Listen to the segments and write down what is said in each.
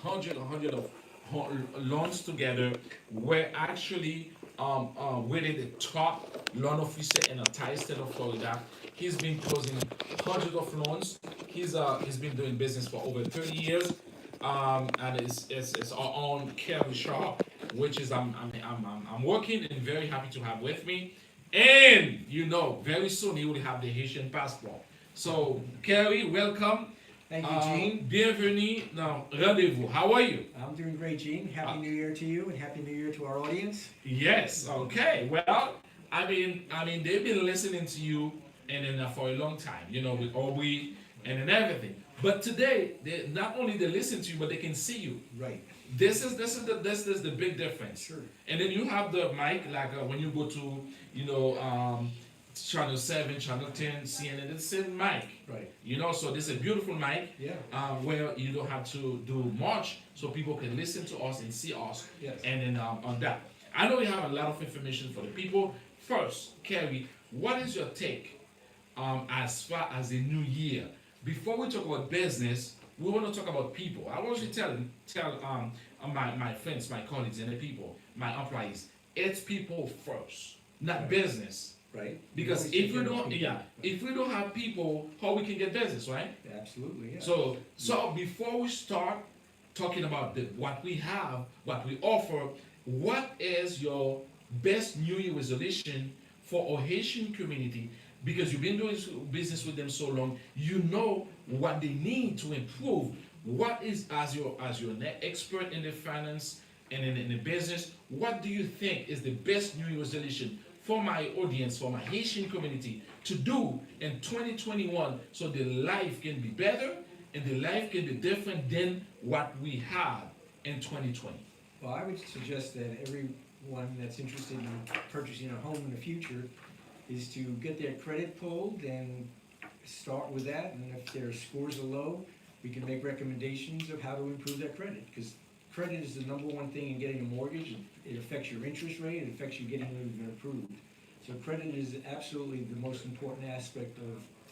a hundred of loans together. We're actually really the top loan officer in the entire state of Florida. He's been closing hundreds of loans. He's been doing business for over 30 years. And it's our own Kelly Shaw, which is I'm working and very happy to have with me. And very soon he will have the Haitian passport. So Kelly, welcome. Thank you, Gene. Bienvenue. Now, rendezvous. How are you? I'm doing great, Gene. Happy New Year to you, and Happy New Year to our audience. Yes. Okay. Well, I mean, they've been listening to you and then for a long time. With Aubrey and then everything. But today, they not only they listen to you, but they can see you. Right. This is the big difference. Sure. And then you have the mic like when you go to channel 7, channel 10, CNN, it's the same mic. Right. So this is a beautiful mic. Yeah. Where you don't have to do much, so people can listen to us and see us. Yes. And then on that, I know we have a lot of information for the people. First, Kerry, what is your take as far as the new year? Before we talk about business, we want to talk about people. I want you to tell my friends, my colleagues, and the people, my employees, it's people first, not Right. business. Right. Because Always if take we care of don't, people. yeah, if we don't have people, how we can get business, right? Absolutely. Yeah. So before we start talking about what we have, what we offer, what is your best New Year resolution for our Haitian community? Because you've been doing business with them so long, you know what they need to improve. What is as your net expert in the finance and in the business? What do you think is the best New Year resolution for my audience, for my Haitian community to do in 2021 so the life can be better and the life can be different than what we had in 2020? Well, I would suggest that everyone that's interested in purchasing a home in the future is to get their credit pulled and start with that. And if their scores are low, we can make recommendations of how to improve their credit. Because credit is the number one thing in getting a mortgage. It affects your interest rate. It affects you getting it approved. So credit is absolutely the most important aspect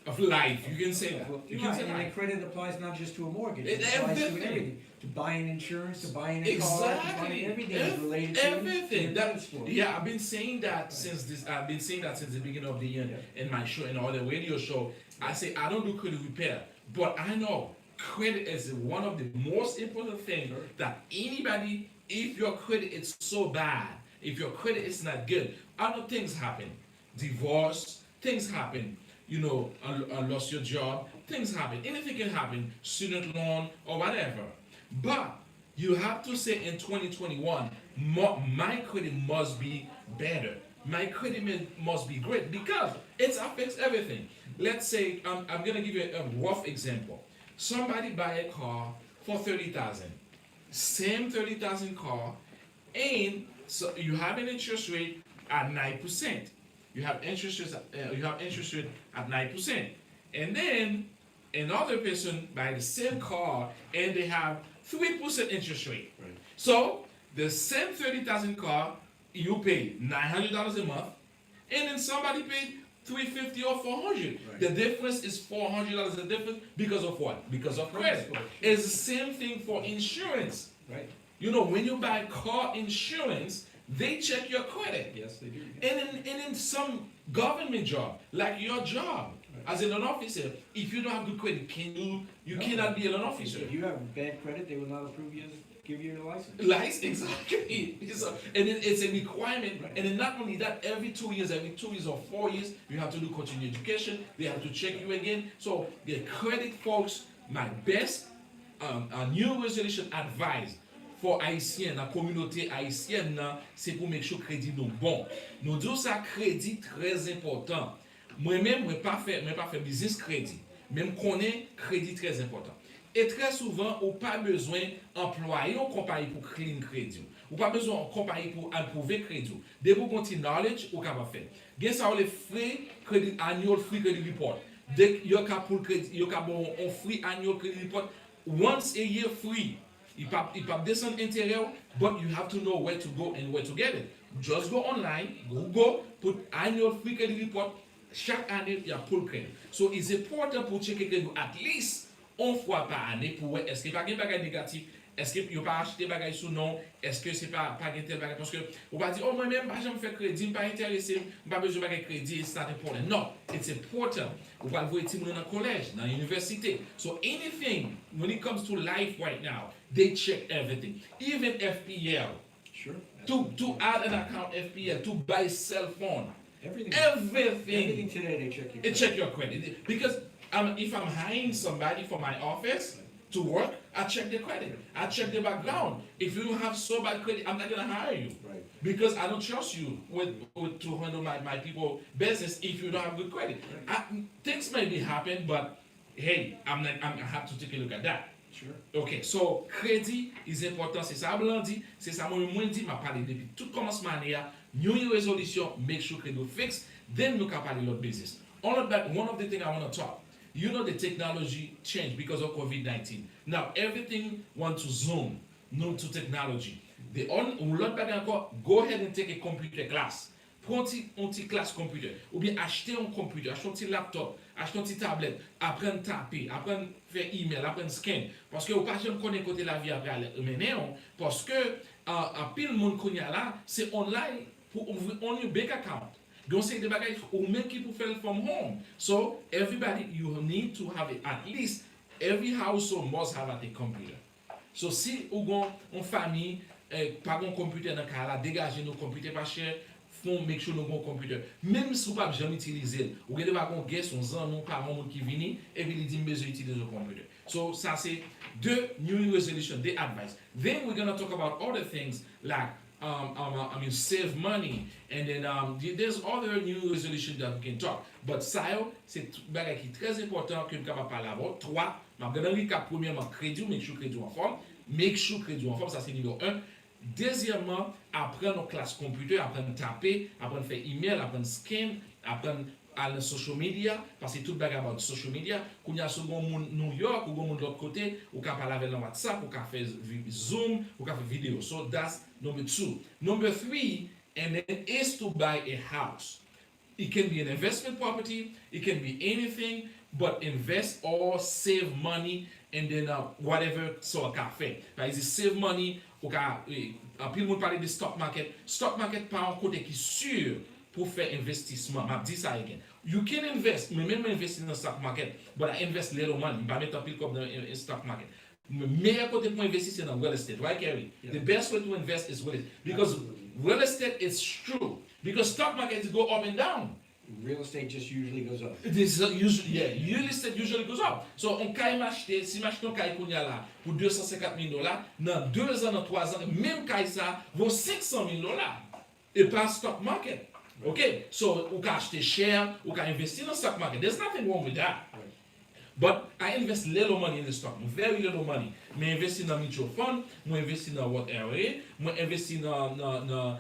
Of life, you can say that. You can right, say and life. credit applies not just to a mortgage. It- It applies to everything. everything. To buying insurance, to buying a car, to Exactly. buying everything is related to Everything. your That, credit score. yeah, I've been saying that since this. I've been saying that since the beginning of the year in my show and all the radio show. I say I don't do credit repair, but I know credit is one of the most important things Sure. that anybody. If your credit is so bad, if your credit is not good, other things happen. Divorce, things happen. I lost your job. Things happen. Anything can happen. Student loan or whatever. But you have to say in 2021, my credit must be better. My credit must be great because it affects everything. Let's say I'm gonna give you a rough example. Somebody buy a car for 30,000, same 30,000 car, and so you have an interest rate at 9%. You have interest rate at 9%, and then another person buy the same car and they have 3% interest rate. Right. So the same 30,000 car, you pay $900 a month, and then somebody paid $350 or $400. Right. The difference is $400. The difference because of what? Because of credit. Credit score. It's the same thing for insurance. Right. When you buy car insurance, they check your credit. Yes, they do. And in some government job, like your job Right. as a loan officer, if you don't have good credit, you No. cannot be a loan officer. If you have bad credit, they will not approve you, give you your license. Lies, exactly. And then it's a requirement. Right. And then not only that, every 2 years or 4 years, you have to do continuing education. They have to check you again. So the credit folks, my best new resolution advice for Haïtiens, la communauté haïtienne, c'est pour make sure crédit nous bon. Nous disons ça crédit très important. Moi-même, je ne pas faire business crédit. Même connais crédit très important. Et très souvent, on n'a pas besoin d'employer une compagnie pour clean crédit. On n'a pas besoin d'une compagnie pour approuver crédit. Dès que vous avez knowledge, vous pouvez faire. Bien ça, les free credit annual free credit report. Dès que vous avez un free annual credit report, once a year free. You have descent interior, but you have to know where to go and where to get it. Just go online, Google, put annual free credit report. Chaque année, il y a pour le crédit. So it's important pour checker que at least une fois par année pour voir est-ce qu'il n'y a pas de négatif, est-ce que vous pas acheter bagage sous nom, est-ce que c'est pas tel bagage parce que vous pas dire oh moi-même pas jamais faire crédit, pas intéressé, pas besoin de crédit, it's not important. No, it's important. Vous pas voir petit monde dans collège, dans l'université. So anything when it comes to life right now, they check everything. Even FPL. Sure. To add an account FPL, to buy cell phone. Everything. Everything today they check your it check your credit because if I'm hiring somebody for my office to work, I check the credit. I check the background. If you have so bad credit, I'm not gonna hire you. Right. Because I don't trust you with to handle my people business if you don't have good credit. Things may be happen, but hey, I have to take a look at that. Sure. Ok, so crédit is important, c'est ça blanc dit, c'est ça moi dit, m'a parlé depuis tout commencement année, New Year resolution, make sure crédit fix, then nous can parler l'autre business. On one of the things I want to talk, you know the technology changed because of COVID-19. Now everything want to zoom, no to technology. L'autre bagage encore, go ahead and take a computer class. Prends un petit classe computer, ou bien acheter un computer, acheter un petit laptop, acheter un petit tablette, apprendre à taper, apprendre à faire email, apprendre à scan. Parce que vous ne pouvez pas connaître côté la vie après mener, parce que à pile monde qu'on y a là, c'est online pour ouvrir un bank account. Donc c'est des bagages ou même qui pour faire from home. So everybody, you need to have it, at least every household must have a computer. So si vous avez une famille, pas un computer dans le cas là, dégagez nos computers pas cher. Font make sure nous avons un computer. Même si vous n'avez jamais utilisé, vous avez pas un guest, on zan, nous parents qui viennent et puis ils disent besoin d'utiliser le computer. So ça c'est deux New Year resolution, the advice. Then we're gonna talk about other things like save money, and then there's other New Year resolution that we can talk. But ça c'est bagage qui est très important que nous capable parler avant. Trois, je vais donner un recap premièrement crédit, make sure crédit en forme, make sure crédit en forme, ça c'est numéro 1. Deuxièmement, apprendre nos classes computer, apprendre à taper, apprendre à faire email, apprendre à scan, apprendre à la social media, parce que tout le bagage about social media, quand il y a second monde New York, ou monde de l'autre côté, ou qu'on parle avec le WhatsApp, ou qu'on fait Zoom, ou qu'on fait vidéo. So that's number 2. Number 3, and then is to buy a house. It can be an investment property, it can be anything, but invest or save money, and then whatever so a fait. Par exemple, save money, ou puis le monde parle de stock market. Stock market pas un côté qui est sûr pour faire investissement. Je dis ça again. You can invest, mais même investir dans le stock market, but I invest little money. Je ne vais pas mettre un pile comme dans le stock market. Le meilleur côté pour investir, c'est dans real estate, right, Kerry? Yeah. The best way to invest is real estate. Because real estate is true. Because stock markets go up and down. Real estate just usually goes up. Real estate usually goes up. So, on peut m'acheter, si m'achète un caille qu'on y a là pour $250,000, dans 2 ans, dans 3 ans, même caille ça vaut $500,000 et pas stock market. Okay, so on peut acheter cher, on peut investir dans stock market. There's nothing wrong with that. Right. But I invest little money in the stock, very little money. I invest in a mutual fund, I invest in a what area, I invest in other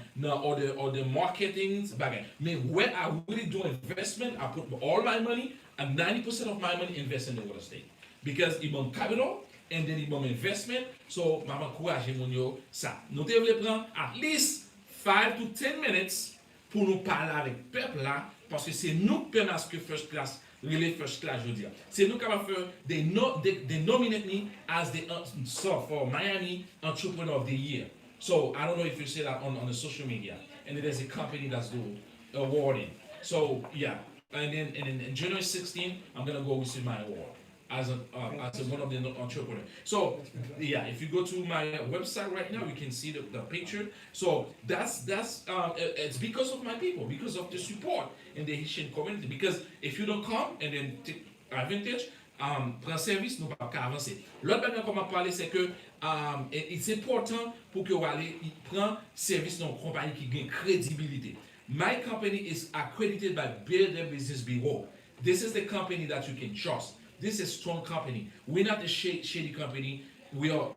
marketing. But when I really do investment, I put all my money, and 90% of my money invest in the real estate. Because it's mon capital, and then it's mon investment, so I encourage you ça. Nous devons prendre at least 5 to 10 minutes pour nous parler avec le peuple là, parce que c'est nous qui permettons que first class really first class, je veux dire. C'est nous qui avons fait, they nominate me as the for Miami Entrepreneur of the Year. So I don't know if you see that on the social media. And there's a company that's doing awarding. So yeah, and then in January 16, I'm gonna go receive my award as one of the entrepreneurs. So yeah, if you go to my website right now, you can see the picture. So that's it's because of my people, because of the support in the Haitian community. Because if you don't come and then take advantage, prendre service, nous pas avancer. L'autre bagage qu'on m'a parlé, c'est que c'est important pour que vous allez prendre service dans une compagnie qui gagne crédibilité. My company is accredited by Builder Business Bureau. This is the company that you can trust. This is a strong company. We're not a shady company. We are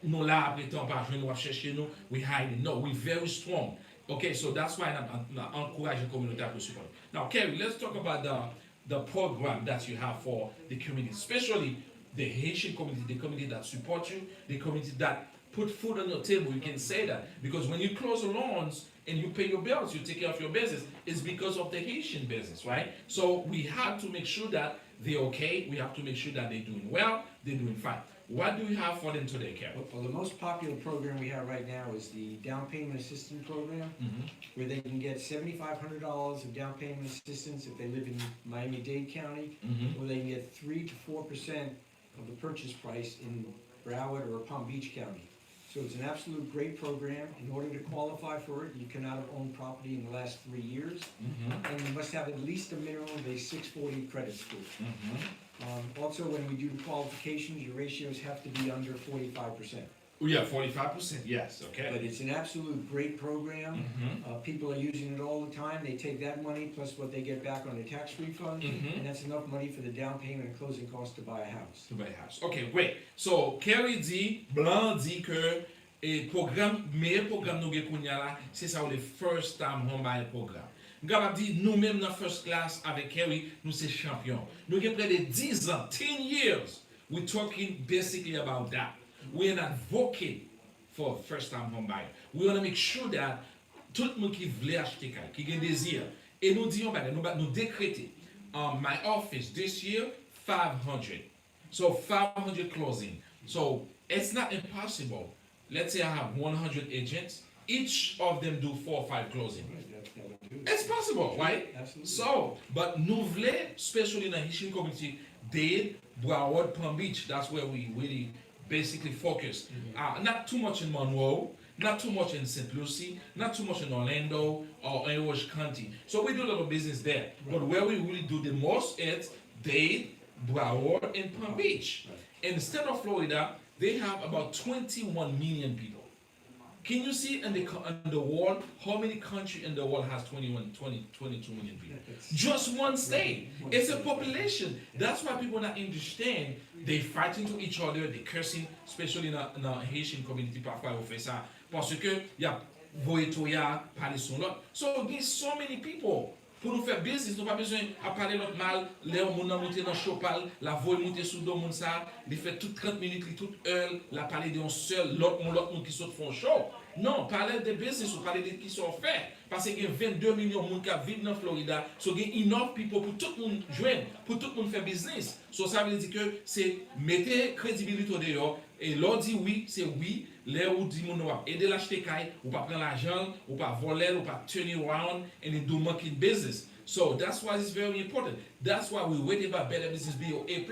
no là après temps pas nous chercher nous. We hide. No, we're very strong. Okay, so that's why I'm encouraging the community to support. Now, Kerry, let's talk about the program that you have for the community, especially the Haitian community, the community that supports you, the community that put food on your table. You can say that because when you close the loans and you pay your bills, you take care of your business, it's because of the Haitian business, right? So we have to make sure that they're okay. We have to make sure that they're doing well, they're doing fine. What do you have for them today, Kerry? Well, the most popular program we have right now is the down payment assistance program, where they can get $7,500 of down payment assistance if they live in Miami-Dade County, or they can get 3 to 4% of the purchase price in Broward or Palm Beach County. So it's an absolute great program. In order to qualify for it, you cannot have owned property in the last 3 years, and you must have at least a minimum of a 640 credit score. Also, when we do the qualifications, your ratios have to be under 45%. Oh, yeah, 45%, yes, okay. But it's an absolute great program. People are using it all the time. They take that money plus what they get back on their tax refund, and that's enough money for the down payment and closing costs to buy a house. To buy a house. Okay, great. So, Kerry dit, Blanc dit que meilleur programme nous avons là, c'est ça le first time home buyer programme. Nous dit nous-mêmes dans first class avec Kerry, nous sommes champions. Nous avons près de 10 ans, 10 years, we're talking basically about that. We are advocating for first time home buyer. We want to make sure that tout le monde qui veut acheter qui a un désir, et nous disons, nous décréter, my office this year, 500. So 500 closing. So it's not impossible. Let's say I have 100 agents, each of them do 4 or 5 closing. It's possible, right? Absolutely. So, but nous voulons, especially in the Haitian community, Dade, Broward, Palm Beach, that's where we really basically focus. Not too much in Monroe, not too much in St. Lucie, not too much in Orlando or in Orange County. So we do a little business there. But where we really do the most is Dade, Broward, and Palm Beach. And instead of Florida, they have about 21 million people. Can you see on the world how many countries in the world has 22 million people? Just one state. It's a population. That's why people not understand. They fighting to each other, they cursing, especially in the Haitian community. Parfois, on fait ça parce que y a voyetoya parler son lot. So there's so many people. Pour nous faire business, nous pas besoin de parler notre mal, les gens monter dans chopal, la voix monter sous dos moun ça, il fait tout 30 minutes, toute heure, la parler de un seul, l'autre monde qui saute font show. Non, parler de business ou parler de qui sont faits. Parce qu'il y a 22 millions de gens qui vivent dans Florida, so il y a enough people pour tout le monde joindre, pour tout le monde faire business. So ça veut dire que c'est mettre crédibilité dehors, et l'on dit oui, c'est oui. Là où dit mon va aider l'acheter caille, ou pas prendre l'argent, ou pas voler, ou pas turn it around and do monkey business. So that's why it's very important. That's why we wait about Better Business Bureau A+.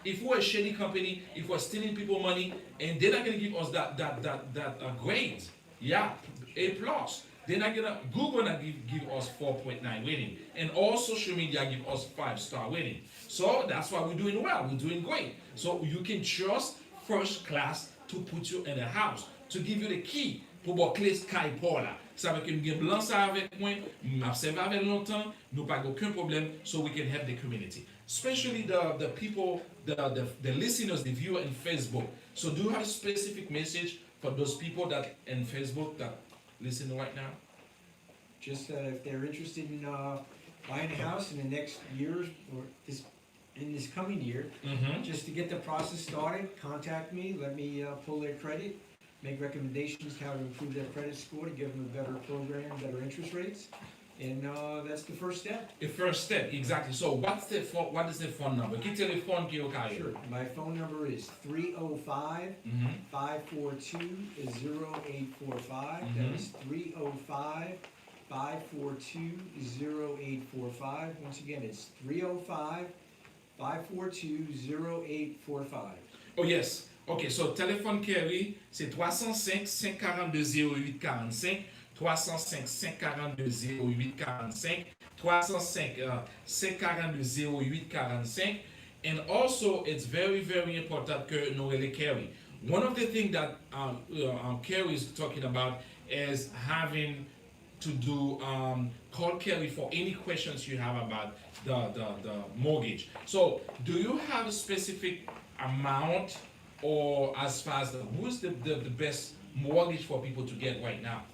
If we're a shady company, if we're stealing people money, and they're not gonna give us that grade, yeah, A+. They're not gonna, Google not give us 4.9 rating, and all social media give us 5-star rating. So that's why we're doing well, we're doing great. So you can trust first class to put you in a house, to give you the key pour voir clé sky pour là. Ça veut dire que nous avons blanc ça avec moi, m'observe avec longtemps, nous pas aucun problème, so we can help the community. Especially the people, the listeners, the viewers in Facebook. So do you have a specific message for those people that in Facebook that listen right now? Just if they're interested in buying a house in the next year or in this coming year, just to get the process started, contact me, let me pull their credit, make recommendations how to improve their credit score to give them a better program, better interest rates, and that's the first step. The first step, exactly. So what is the phone number? Quel téléphone qui est au cas? Sure. My phone number is 305 542 0845. That is 305 542 0845. Once again, it's 305 542-0845. Oh yes. Ok, so téléphone Kerry, c'est 305 542 0845, 305 542 0845, 305 542 0845, and also it's very, very important que nous relais Kerry. One of the things that Kerry is talking about is having to do call Kerry for any questions you have about the mortgage. So do you have a specific amount, or as far as who's the best mortgage for people to get right now?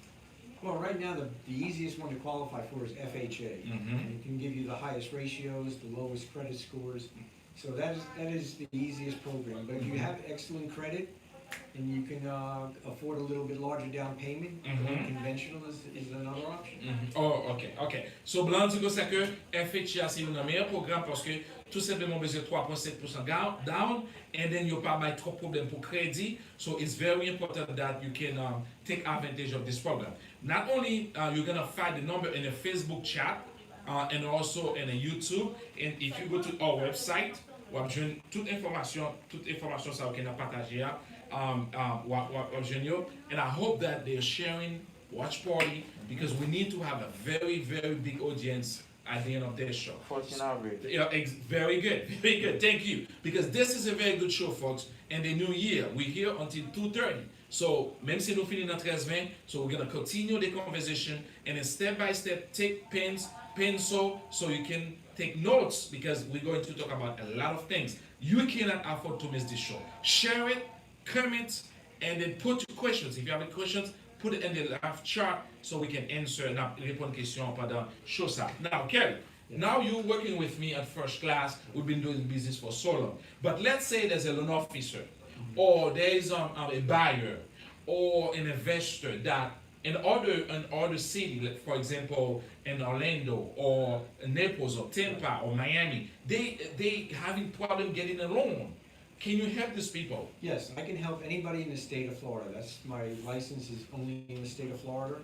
Well, right now the easiest one to qualify for is FHA. And it can give you the highest ratios, the lowest credit scores. So that is the easiest program. But if you have excellent credit, and you can afford a little bit larger down payment. Going conventional is another option. Oh, ok. So, blanc dit que c'est que FHA c'est un meilleur programme parce que tout simplement besoin de 3,7% down, and then you pas by trop problem pour crédit. So it's very important that you can take advantage of this program. Not only you're gonna find the number in a Facebook chat and also in a YouTube, and if you go to our website, ou apjouen toute information ça ou ken a partager ou apjouen yo, and I hope that they're sharing watch party because we need to have a very big audience at the end of this show. 14 average. Yeah, very good. Thank you. Because this is a very good show, folks. And the new year, we're here until 2:30. So, même si nous finissons à 13:20, so we're going to continue the conversation and then step by step take pencil, so you can take notes because we're going to talk about a lot of things. You cannot afford to miss this show. Share it, comment, and then put your questions. If you have any questions, put it in the live chat so we can answer and répondre questions pendant show ça. Now, Kelly, now you're working with me at First Class. We've been doing business for so long. But let's say there's a loan officer, or there is a buyer, or an investor that in other city, like for example, in Orlando, or Naples, or Tampa, or Miami, they having problem getting a loan. Can you help these people? Yes, I can help anybody in the state of Florida. That's my license is only in the state of Florida.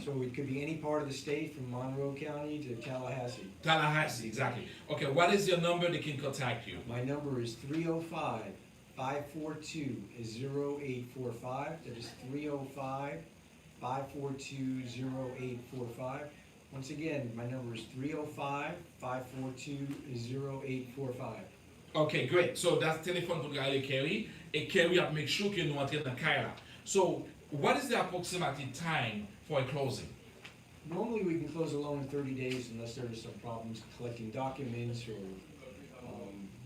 So it could be any part of the state from Monroe County to Tallahassee. Tallahassee, exactly. Okay, what is your number they can contact you? My number is 305-542-0845. That is 305-542-0845. Once again, my number is 305-542-0845. Okay, great. So that's telephone pour garder Kerry. And Kerry will make sure que nous entrons dans Kaira. So, what is the approximate time for a closing? Normally, we can close a loan in 30 days unless there are some problems collecting documents or.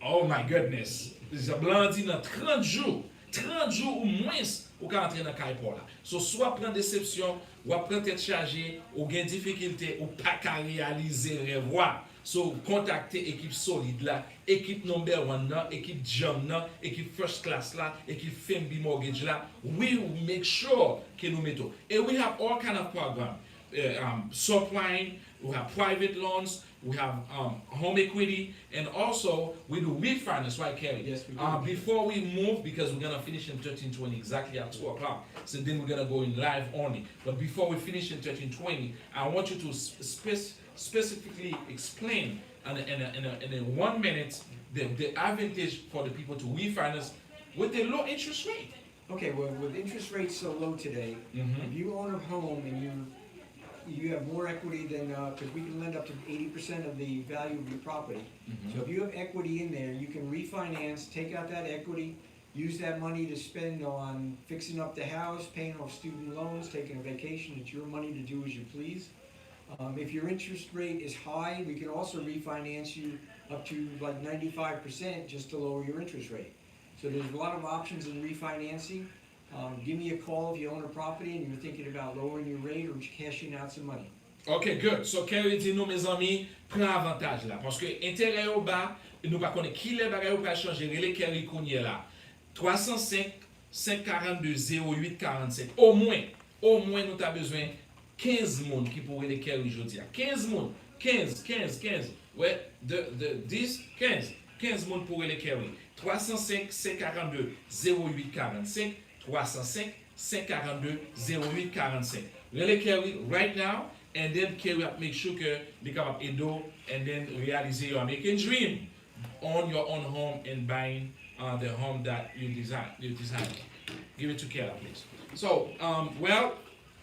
Oh my goodness. Je blanc dit dans 30 jours. 30 jours ou moins ou ka entrer dans Kaira pour là. So, soit prendre déception, ou prendre tête chargée, ou gain difficulté, ou pas qu'à réaliser le revoir. So, contactez équipe solide là, équipe number 1 là, équipe Jam là, équipe First Class là, équipe FMB Mortgage là. We will make sure que nous mettons. And we have all kind of programs. Subprime, we have private loans, we have home equity, and also we do refinance, right, Kelly? Yes, we do. Before we move, because we're gonna finish in 13:20 exactly at 2 o'clock, so then we're gonna go in live only. But before we finish in 13:20, I want you to specifically explain in a 1 minute the advantage for the people to refinance with the low interest rate. Okay, well, with interest rates so low today, if you own a home and you have more equity than, because we can lend up to 80% of the value of your property. So if you have equity in there, you can refinance, take out that equity, use that money to spend on fixing up the house, paying off student loans, taking a vacation. It's your money to do as you please. If your interest rate is high, we can also refinance you up to like 95% just to lower your interest rate. So there's a lot of options in refinancing. Give me a call if you own a property and you're thinking about lowering your rate or cashing out some money. Ok, good. So, Kerry dit nous, mes amis, prends avantage là. Parce que intérêt au bas, nous ne connaissons pas qui les bagages pour changer. Les Kerry Kounye là. 305-542-0845. Au moins, nous avons besoin 15 moun qui pourraient les Kerry aujourd'hui. 15 moun. 15. Ouais, 15 moun pourraient les Kerry. 305-542-0845. 305-542-0845. Really Kerry right now, and then Kerry make sure que they come up Edo and then realize your American dream on your own home and buying the home that you design. Give it to Kerry, please. So,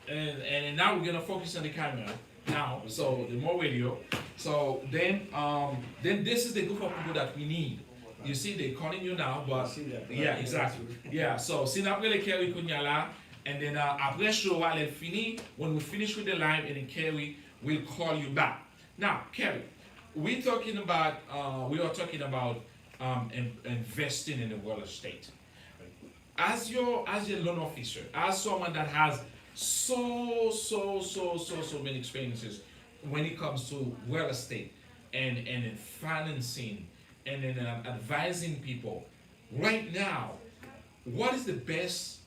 and now we're gonna focus on the camera now. So the more video. So then this is the group of people that we need. You see, they're calling you now, but yeah, exactly. Yeah, so si après le Kerry Kounya là, and then après show while it's fini, when we finish with the live, and then Kerry will call you back. Now, Kerry, we are talking about investing in the real estate. As your loan officer, as someone that has so many experiences when it comes to real estate and in financing and in advising people, right now, what is the best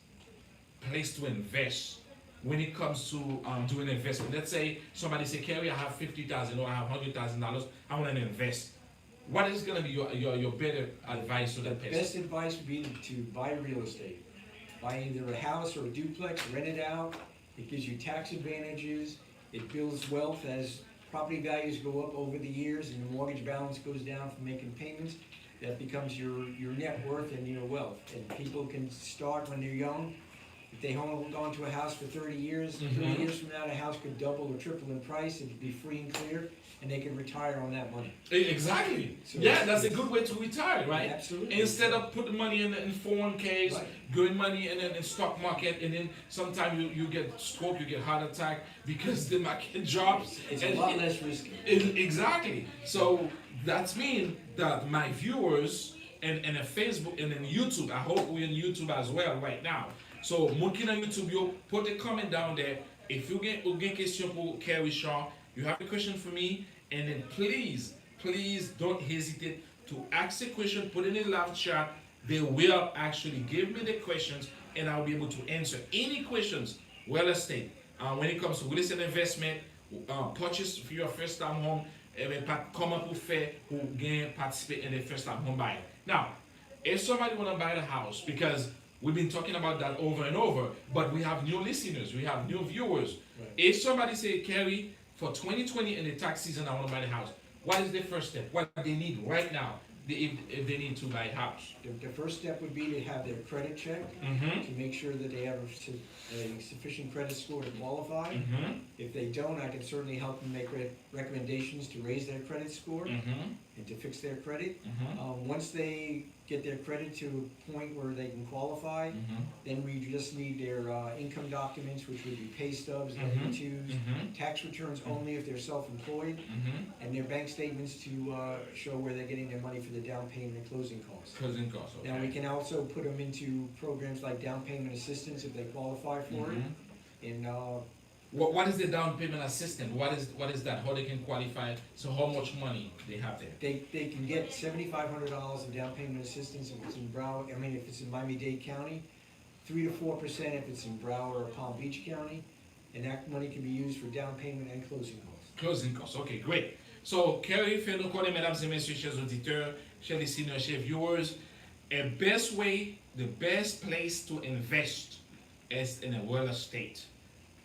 place to invest when it comes to doing investment. Let's say somebody say, Kerry, I have 50,000 or I have $100,000. I want to invest. What is going to be your better advice to that person? Best advice would be to buy real estate. Buy either a house or a duplex, rent it out. It gives you tax advantages. It builds wealth as property values go up over the years and your mortgage balance goes down from making payments. That becomes your net worth and your wealth. And people can start when they're young. If they hold on to a house for 30 years, 30 years from now, the house could double or triple in price. It could be free and clear, and they can retire on that money. Exactly. So yeah, that's a good way to retire, right? Absolutely. Instead of putting money in 401ks, Right. going money in stock market, and then sometimes you get stroke, you get heart attack because the market drops. It's a And lot less risky. Exactly. So that means that my viewers and a Facebook and then YouTube, I hope we're in YouTube as well right now. So, looking on YouTube, you put a comment down there. If you get question for Kerry Shaw, you have a question for me, and then please don't hesitate to ask a question. Put in the live chat. They will actually give me the questions, and I'll be able to answer any questions. Real estate, when it comes to real estate investment, purchase for your first time home, come up with fair who can participate in the first time home buyer. Now, if somebody want to buy the house, because we've been talking about that over and over, but we have new listeners, we have new viewers. Right. If somebody say, Kerry, for 2020 in the tax season, I want to buy the house, what is the first step? What they need right now if they need to buy a house? The first step would be to have their credit checked, to make sure that they have a sufficient credit score to qualify. If they don't, I can certainly help them make recommendations to raise their credit score and to fix their credit. Once they get their credit to a point where they can qualify, then we just need their income documents, which would be pay stubs, W-2s, tax returns only if they're self-employed, and their bank statements to show where they're getting their money for the down payment and closing costs. Closing costs, okay. Now, we can also put them into programs like down payment assistance if they qualify for it. And What is the down payment assistance? What is that? How they can qualify? So how much money they have there? they can get $7,500 of down payment assistance if it's in Broward, if it's in Miami-Dade County, 3 to 4% if it's in Broward or Palm Beach County, and that money can be used for down payment and closing costs. Closing costs, okay, great. So, Kerry, fais-nous connaître, mesdames et messieurs, chers auditeurs, chers listeners, chers viewers, the best place to invest is in a real estate.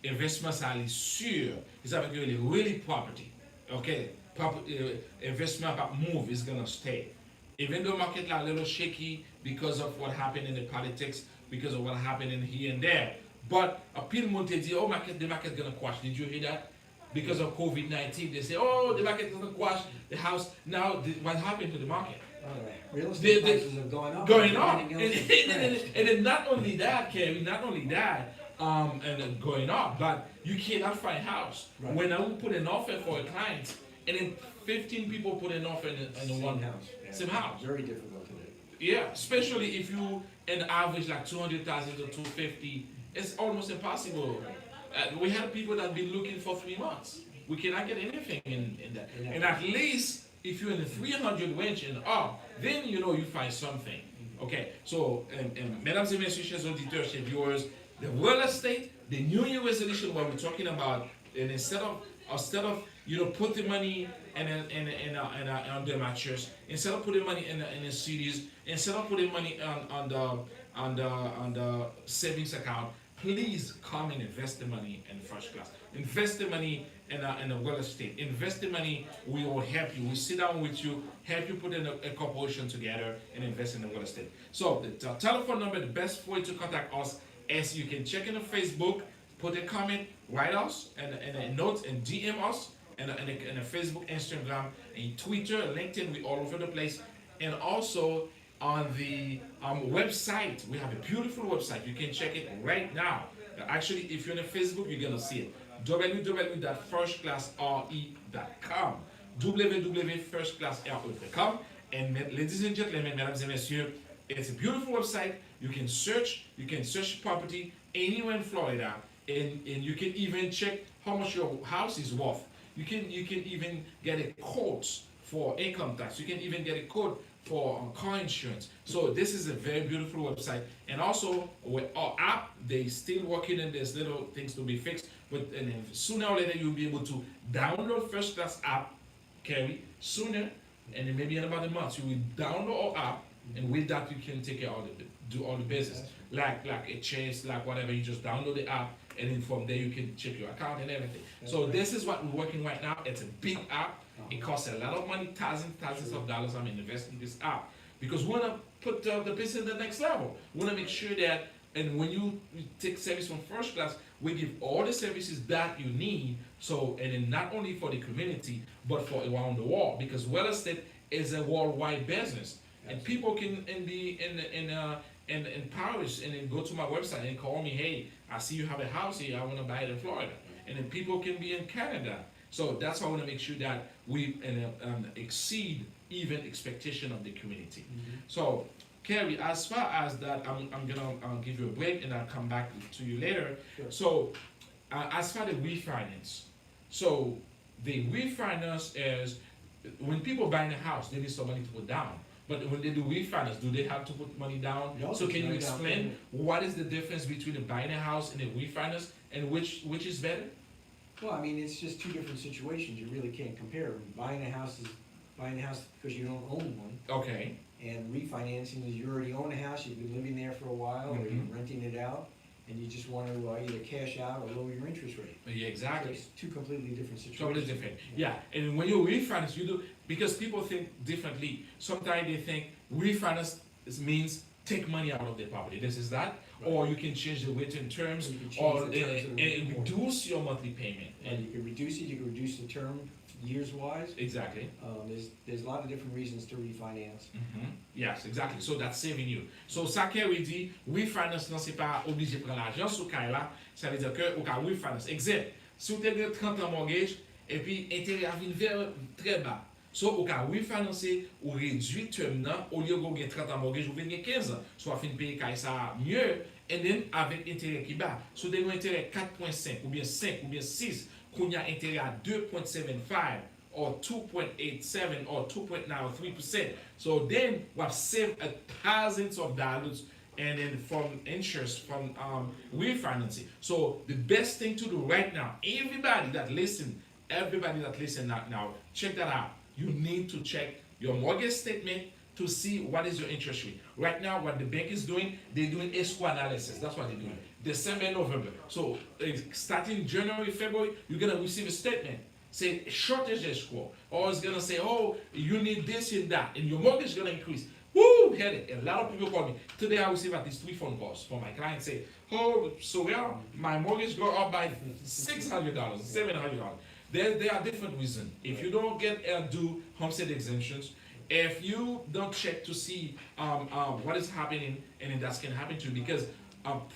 Investment ça est sûr, it's avec really property, okay? Investment about move is gonna stay. Even though market is a little shaky because of what happened in the politics, because of what happened in here and there, but a people want to say, oh, the market is gonna crash. Did you hear that? Because of COVID-19, they say, oh, the market is gonna crash. The house now, what happened to the market? Real estate prices are going up. Going up, Everything else is and then not only that, Kerry, and then going up, but you cannot find house. Right. When I would put an offer for a client, and then 15 people put an offer in one house. Yeah. same house. Very difficult today. Yeah, especially if you an average like 200,000 to 250, it's almost impossible. We had people that been looking for 3 months. We cannot get anything in that. Yeah. And at least if you're in the 300 range and up, then you find something. Okay, so mesdames et messieurs, chers auditeurs, chers viewers, the real estate, the New Year resolution, what we're talking about, and instead of put the money on the mattress, instead of putting money in the CDs, instead of putting money on the savings account, please come and invest the money in first class. Invest the money in a real estate. Invest the money. We will help you. We sit down with you, help you put in a corporation together and invest in the real estate. So the telephone number, the best way to contact us is you can check in the Facebook, put a comment, write us, and a note, and DM us, and a Facebook, Instagram, and Twitter, LinkedIn. We're all over the place. And also on the website, we have a beautiful website. You can check it right now. Actually, if you're on Facebook, you're gonna see it. www.firstclassre.com www.firstclassre.com. And ladies and gentlemen, mesdames et messieurs, it's a beautiful website. You can search property anywhere in Florida, and you can even check how much your house is worth. You can even get a quote for income tax. You can even get a quote for car insurance. So this is a very beautiful website. And also with our app, they still working and there's little things to be fixed. But and then sooner or later you'll be able to download First Class app, Kerry, sooner, and then maybe in about a month you will download our app, and with that you can take care of all the do all the business. Like a Chase, like whatever, you just download the app, and then from there you can check your account and everything. So this is what we're working right now. It's a big app. It costs a lot of money, thousands of dollars. I'm investing in this app because we want to put the business at the next level. We want to make sure that, and when you take service from First Class, we give all the services that you need. So, and then not only for the community, but for around the world, because real estate is a worldwide business, and people can be in Paris and then go to my website and call me, hey, I see you have a house here, I want to buy it in Florida, and then people can be in Canada. So that's why I want to make sure that we exceed even expectation of the community. So, Kerry, as far as that, I'm gonna give you a break and I'll come back to you later. Sure. So, as far as the refinance, so the refinance is when people buy a house, they need some money to put down. But when they do refinance, do they have to put money down? No, So can you there's no down explain payment. what is the difference between a buying a house and a refinance, and which is better? Well, I mean, it's just two different situations, you really can't compare. Buying a house is buying a house because you don't own one, Okay. and refinancing is you already own a house, you've been living there for a while, or you're Mhm. renting it out, and you just want to either cash out or lower your interest rate. Yeah, So exactly. it's two completely different situations. Totally different. Yeah, and when you refinance, you do, because people think differently. Sometimes they think refinance means take money out of their property. This is that, or you can change the written terms, You can change or the terms of the mortgage. reduce your monthly payment. And you can reduce it, you can reduce the term years-wise. Exactly. There's a lot of different reasons to refinance. Yes, exactly. So that's saving you. So ça qui veut dire, refinance non c'est pas obligé de prendre l'argent sur caille là, ça veut dire que ou ka refinance. Exemple, si vous avez 30 ans mortgage et puis intérêt à venir vers très bas. So ou ka refinancer ou réduire terme nan, au lieu de gagner 30 ans mortgage ou gagner 15 ans, soit fin payer caille ça mieux, et then avec intérêt qui bas. So des intérêt 4.5 ou bien 5 ou bien 6, qu'on y a intérêt à 2.75 or 2.87 or 2.9 or 3%. So then we have saved thousands of dollars and then from interest from refinancing. So the best thing to do right now, everybody that listen now, check that out. You need to check your mortgage statement to see what is your interest rate. Right now, what the bank is doing, they're doing escrow analysis. That's what they're doing. December, November. So starting January, February, you're gonna receive a statement. Say shortage escrow. Or it's gonna say, oh, you need this and that, and your mortgage is gonna increase. Woo! Get it. A lot of people call me. Today I received at least 3 phone calls from my clients say, oh, so yeah, my mortgage go up by $600, $700. There are different reasons. If you don't get do homestead exemptions, if you don't check to see what is happening, and that can happen to you because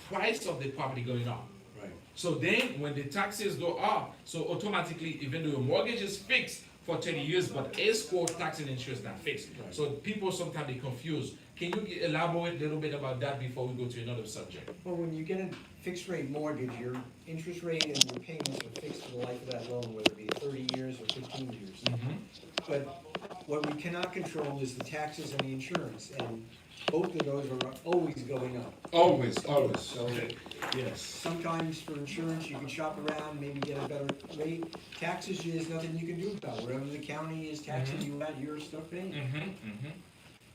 price of the property going up. Right. So then when the taxes go up, so automatically, even though your mortgage is fixed for 30 years, but escrow, tax, and insurance not fixed. Right. So people sometimes be confused. Can you elaborate a little bit about that before we go to another subject? Well, when you get a fixed rate mortgage, your interest rate and your payments are fixed for the life of that loan, whether it be 30 years or 15 years. But what we cannot control is the taxes and the insurance, and both of those are always going up. Always. So Yes. sometimes for insurance, you can shop around, maybe get a better rate. Taxes, there's nothing you can do about it. Whatever the county is taxing you at, you're stuck paying.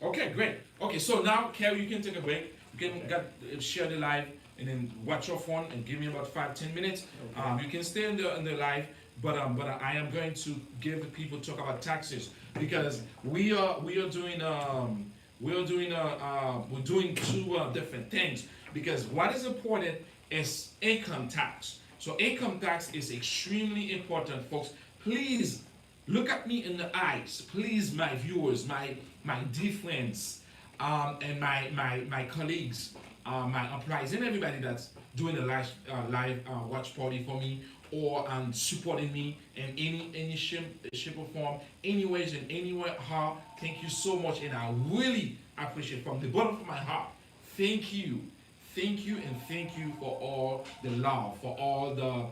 Okay, great. Okay, so now, Kerry, you can take a break. You can share the live and then watch your phone and give me about 5-10 minutes. Okay. You can stay in the live, but I am going to give the people talk about taxes because we're doing two different things because what is important is income tax. So income tax is extremely important, folks. Please look at me in the eyes, please, my viewers, my dear friends, and my colleagues, my employees, and everybody that's doing a live watch party for me or supporting me in any shape or form, anyways and anywhere. Thank you so much, and I really appreciate from the bottom of my heart. Thank you, and thank you for all the love, for all the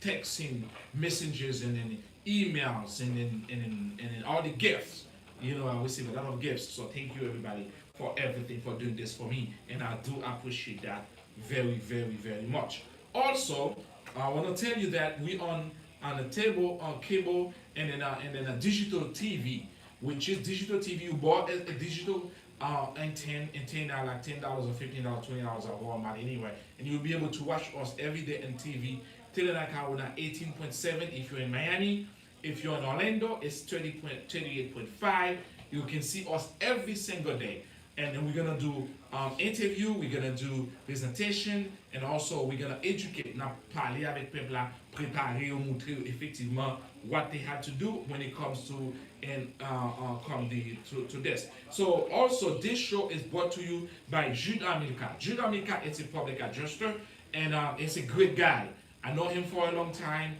texting messages and then emails and then all the gifts I receive a lot of gifts. So thank you everybody for everything, for doing this for me, and I do appreciate that very, very, very much. Also, I want to tell you that we on a table on cable and then a digital TV, which is digital TV. You bought a digital and ten like $10 or $15, $20 at Walmart anyway, and you'll be able to watch us every day on TV. Telenacao 18.7 if you're in Miami. If you're in Orlando, it's 38.5. You can see us every single day. And then we're gonna do interview, we're gonna do presentation, and also we're gonna educate. Now, parler avec peuple là, préparer ou montrer effectivement what they had to do when it comes to and to this. So also this show is brought to you by Jude America. Jude America is a public adjuster, and it's a great guy. I know him for a long time.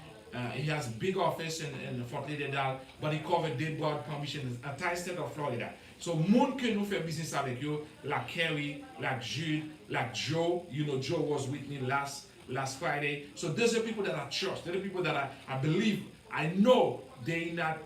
He has a big office in Fort Lauderdale, but he covered dead broad permission in the entire state of Florida. So, moun que nous fait business avec you, like Kerry, like Jude, like Joe. You know, Joe was with me last Friday. So, those are people that I trust. Those are people that I believe. I know they not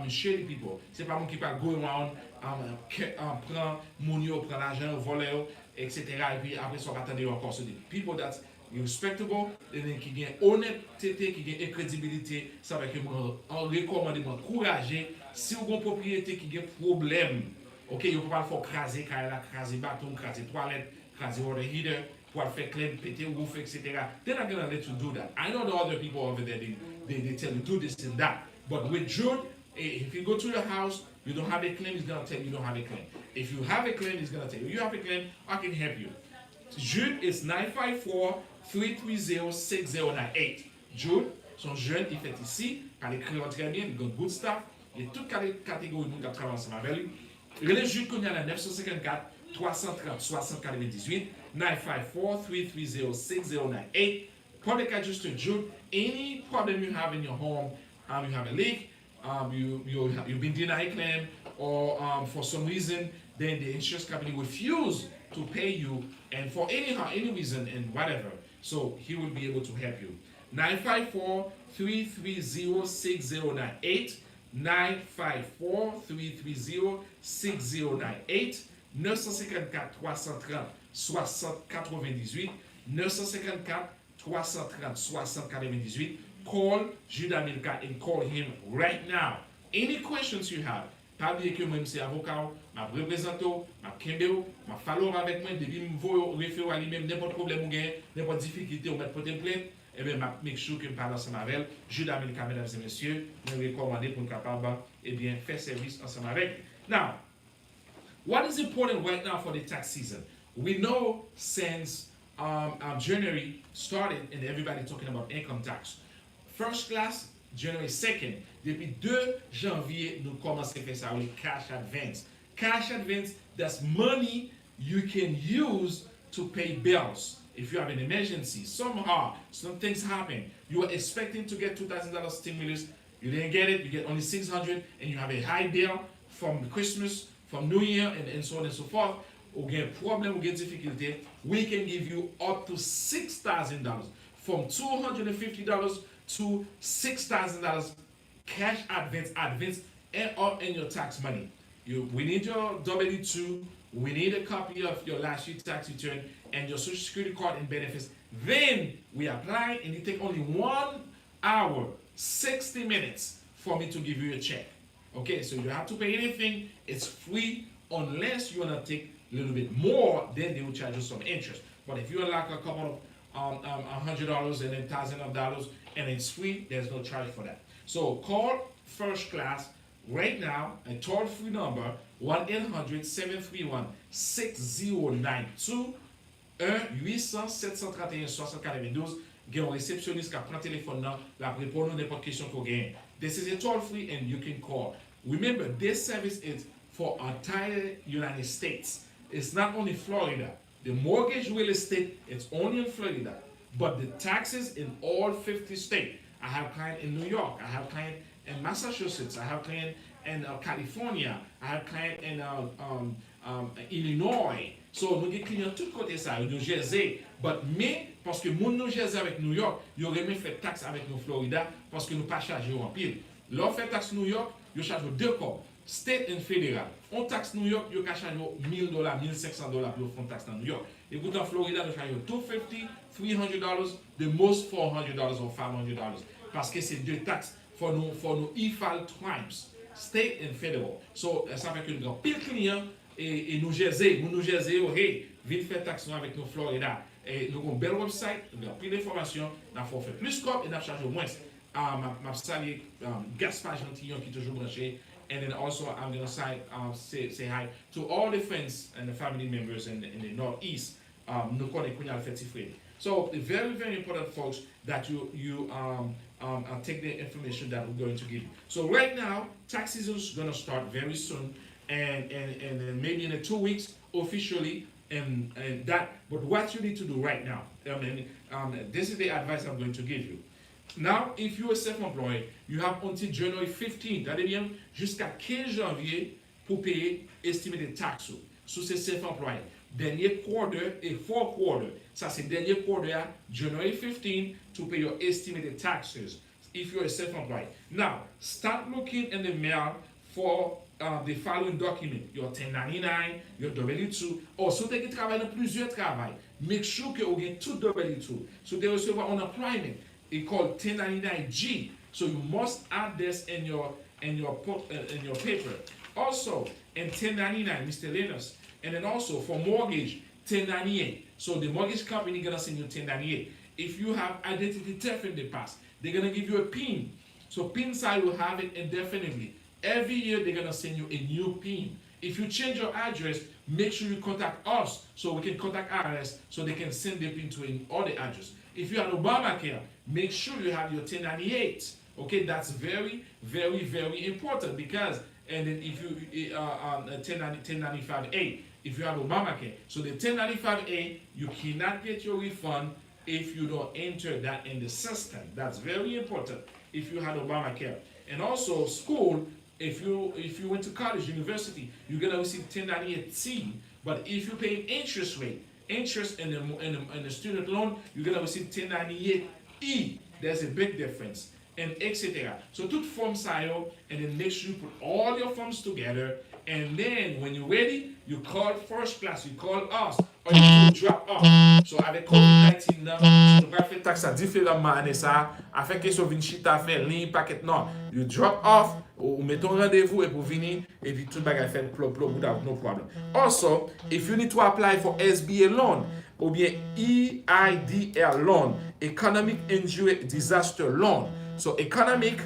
shady people. C'est pas moun qui pas go around prend moun yo, prend l'argent, voler, etc. Et puis après, ça va attendre encore. So, the people that respectable, qui gagne honnêteté, qui gagne crédibilité, ça va que moi recommander, m'encourager. Si vous avez une propriété qui a un problème, ok, vous ne pouvez pas faire craser, craser bâton, craser toilette, craser water heater, pour faire clean, péter roof, etc. They're not going to let you do that. I know the other people over there, they tell you do this and that. But with Jude, if you go to your house, you don't have a claim, he's going to tell you don't have a claim. If you have a claim, he's going to tell you have a claim, I can help you. Jude is 954-330-6098. Jude, son jeune, il fait ici, il écrit très bien, il a good stuff, il y a toutes les catégories de travail ensemble avec lui. Relais Jude qu'on a 954-330-6098, 954-330-6098. Public Adjuster Jude, any problem you have in your home, you have a leak, you've been denied claim, or for some reason, then the insurance company refuse to pay you, and for any reason and whatever, so he will be able to help you. 954-330-6098, 954-330-6098, 954-330-6098, 954-330-6098. Call Jude America and call him right now. Any questions you have, pas oublier que moi, je suis avocat, je représente, je kembe, je follow avec moi, depuis je vous réfère à lui-même, n'importe problème ou gain, n'importe difficulté ou mettre porter plainte, et bien, je make sure que je parle ensemble avec elle. Jude America, mesdames et messieurs, je recommande pour capable, et bien, faire service ensemble avec. Now, what is important right now for the tax season? We know since January started and everybody talking about income tax. First class, January 2nd, depuis 2 janvier, nous commençons à faire ça with cash advance. Cash advance, that's money you can use to pay bills. If you have an emergency, somehow, some things happen. You were expecting to get $2,000 stimulus, you didn't get it, you get only $600, and you have a high bill from Christmas, from New Year, and so on and so forth. Ou get problem, ou get difficulty, we can give you up to $6,000, from $250 to $6,000 cash advance, and up in your tax money. We need your W-2, we need a copy of your last year's tax return, and your Social Security card and benefits. Then we apply, and it takes only 1 hour, 60 minutes for me to give you a check. Okay, so you don't have to pay anything. It's free unless you want to take a little bit more, then they will charge you some interest. But if you like a couple of $100 and then thousands of dollars and it's free, there's no charge for that. So call First Class right now, a toll-free number, 1-800-731-6092, 1-800-731-6092. Get a réceptionniste qui prend téléphone là, la répondre n'importe question qu'on gagne. This is a toll-free and you can call. Remember, this service is for entire United States. It's not only Florida. The mortgage real estate, it's only in Florida. But the taxes in all 50 states. I have clients in New York. I have clients in Massachusetts. I have clients in California. I have clients in Illinois. So, nous avons clients de tous côtés ça, New Jersey. Mais, parce que mon New Jersey avec New York, il aurait même fait taxe avec nous Florida, parce que nous pas chargé en pile. L'on fait taxe New York, ils chargent 2 corps. state and federal. On taxe New York, you can charge $1,000, $1,500 pour faire taxe dans New York. Et pour en Florida, you charge $250, $300, the most $400 or $500. Parce que c'est deux taxes for nos e-file tribes, state and federal. So, ça fait que nous avons pile clients et New Jersey, hey, viens faire taxe avec nos Florida. Et nous avons un bel website, nous avons pris d'informations, nous avons fait plus cop et nous avons chargé au moins. Ma salué Gaspard Gentillon qui est toujours branché. And then also I'm going to say hi to all the friends and the family members in the Northeast. Nous connaissons Kounia Fetifredi. So very, very important, folks, that you take the information that we're going to give you. So right now, tax season is going to start very soon, and maybe in 2 weeks officially, and that. But what you need to do right now, this is the advice I'm going to give you. Now, if you are self-employed, you have until January 15, regardez bien, jusqu'à 15 janvier pour payer estimated tax sur ces self-employed. Dernier quarter et fourth quarter, ça c'est dernier quarter, January 15 to pay your estimated taxes if you're a self-employed. Now, start looking in the mail for the following document, your 1099, your W2, or si vous travaillez dans plusieurs travails, make sure que vous avez tout W2. So they recevoir un employment. It's called 1099G. So you must add this in your paper. Also, in 1099, miscellaneous, and then also for mortgage, 1098. So the mortgage company gonna send you 1098. If you have identity theft in the past, they're gonna give you a PIN. So PIN side will have it indefinitely. Every year they're gonna send you a new PIN. If you change your address, make sure you contact us so we can contact IRS so they can send the PIN to an other address. If you have Obamacare, make sure you have your 1098. Okay, that's very, very, very important because, and then if you 1095A, if you have Obamacare, so the 1095A, you cannot get your refund if you don't enter that in the system. That's very important if you had Obamacare. And also school, if you went to college, university, you're gonna receive 1098C. But if you pay interest rate, interest in the student loan, you're gonna receive 1098E. There's a big difference, and etc. So tout form style, and then make sure you put all your forms together, and then when you're ready, you call first class, you call us, or you drop off. So avec COVID-19 là, tu peux faire taxe différemment année ça, afin que so vin chita faire ligne paquet non. You drop off, ou met ton rendez-vous et pour venir, et puis tout bagay fait plop without no problem. Also, if you need to apply for SBA loan, ou bien EIDL loan, Economic Injury Disaster Loan. So economic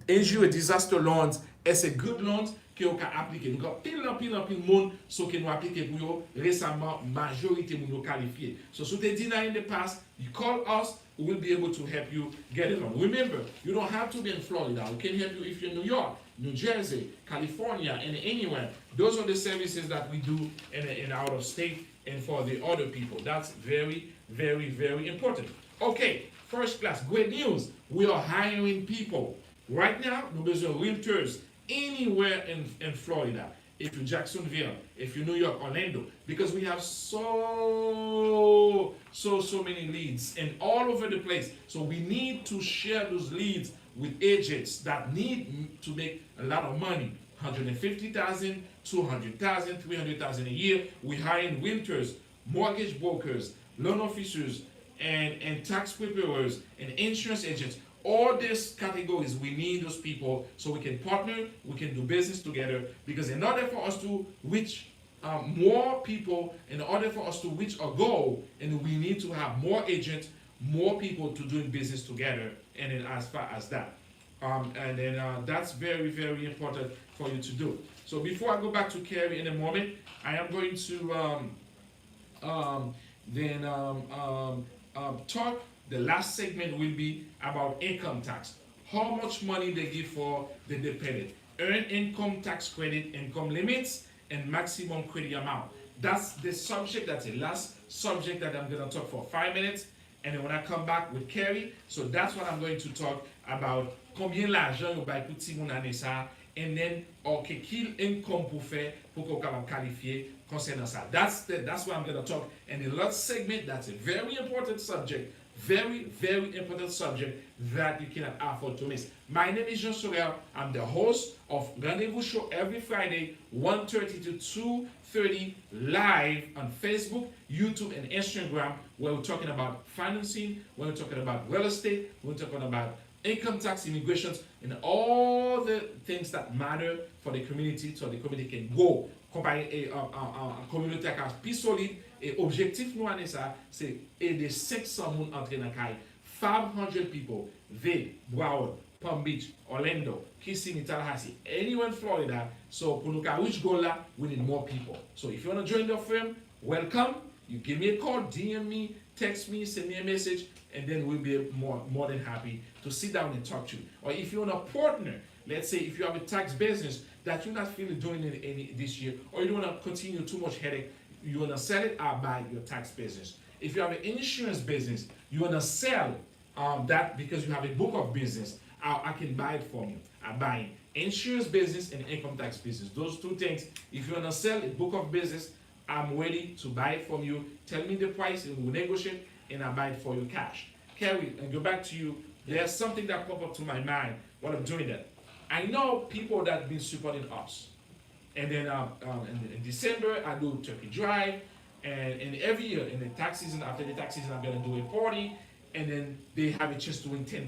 injury disaster loans is a good loan que vous pouvez appliquer. Nous avons pile de monde so que nous appliquer pour vous récemment majorité nous qualifier. So so they deny in the past, you call us, we will be able to help you get it on. Remember, you don't have to be in Florida. We can help you if you're in New York, New Jersey, California, and anywhere. Those are the services that we do in out of state and for the other people. That's very, very, very important. Okay, first class, great news. We are hiring people. Right now, nous besoin realtors anywhere in Florida. If you're Jacksonville, if you're New York, Orlando, because we have so many leads and all over the place. So we need to share those leads with agents that need to make a lot of money. 150,000, 200,000, 300,000 a year. We hiring realtors, mortgage brokers, loan officers, and tax preparers and insurance agents. All these categories, we need those people so we can partner, we can do business together. Because in order for us to reach more people, in order for us to reach our goal, and we need to have more agents, more people to doing business together. And then as far as that, that's very, very important for you to do. So before I go back to Carrie in a moment, I am going to talk. The last segment will be about income tax. How much money they give for the dependent. Earned income tax credit, income limits, and maximum credit amount. That's the subject, that's the last subject that I'm going to talk for 5 minutes. And then when I come back with Carrie, so that's what I'm going to talk about. Combien l'argent vous bail pour ti moun année ça, and then okay, quel income pour faire pour qu'on capable qualifier concernant ça. That's what I'm going to talk. And the last segment, that's a very important subject. Very, very important subject that you cannot afford to miss. My name is Jean Sorel. I'm the host of Rendezvous Show every Friday, 1:30 to 2:30, live on Facebook, YouTube, and Instagram, where we're talking about financing, where we're talking about real estate, we're talking about income tax, immigrations, and all the things that matter for the community, so the community can go. Communauté qui est solide et objectif nous année ça c'est aider 500 personnes entrer dans caille 500 people Vail, Broward, Palm Beach, Orlando, Kissimmee, Tallahassee, anywhere in Florida. So pour nous reach goal là, we need more people. So if you want to join the firm, welcome. You give me a call, DM me, text me, send me a message, and then we'll be more than happy to sit down and talk to you. Or if you want a partner, let's say if you have a tax business that you're not feeling doing it any this year, or you don't want to continue too much headache, you want to sell it, I'll buy your tax business. If you have an insurance business, you want to sell that because you have a book of business, I can buy it for you. I buy insurance business and income tax business. Those two things. If you want to sell a book of business, I'm ready to buy it from you. Tell me the price and we'll negotiate, and I'll buy it for you cash. Kerry, and go back to you. There's something that popped up to my mind while I'm doing that. I know people that have been supporting us. And then in December, I do Turkey Drive. And every year, in the tax season, after the tax season, I'm going to do a party. And then they have a chance to win $10,000.